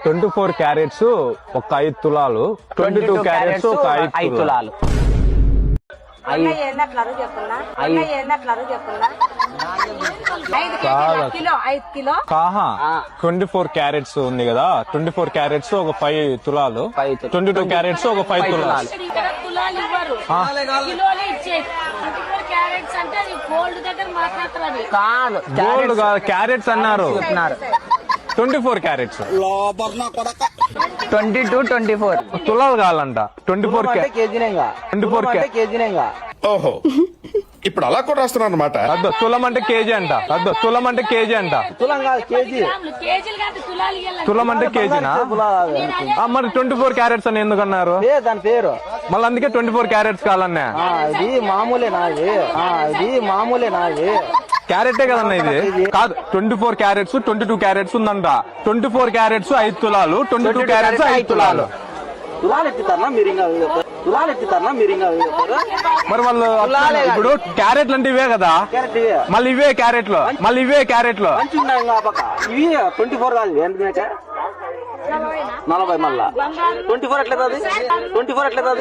24 carrots ఒక 5 తులాలు, 22 carrots ఒక 5 తులాలు. కాహా 24 క్యారెట్స్ ఉంది కదా, 24 క్యారెట్స్ ఒక 5 తులాలు, 22 క్యారెట్స్ ఒక 5 తులాలు. గోల్డ్ క్యారెట్స్ అన్నారు. 24 క్యారెట్స్ 22, 24 తులాలు కావాలంట. 24 కేజీనే. ఓహో, ఇప్పుడు అలా కూడా రాస్తున్నారు అనమాట. అద్దు తులం అంటే కేజీ అంట. తులం అంటే కేజీ అంట. తులం కాదు కేజీ. తులం అంటే కేజీనా? మరి 24 క్యారెట్స్ అని ఎందుకన్నారు? దాని పేరు మళ్ళీ అందుకే 24 క్యారెట్స్ కావాలన్నా. ఇది మామూలే నాది. క్యారెటే కదన్నా ఇది. కాదు, 24 క్యారెట్స్ 22 క్యారెట్స్ ఉందంట. 24 క్యారెట్స్ 5 తులాలు, 22 క్యారెట్స్ 5 తులాలు. తులాలు ఎత్తుతారా మీరు? మరి వాళ్ళు ఇప్పుడు క్యారెట్లు అంటే ఇవే కదా, మళ్ళీ ఇవే క్యారెట్లు. ఇవి 24 కాదు, 40 మళ్ళా 24 ఎట్లేదు?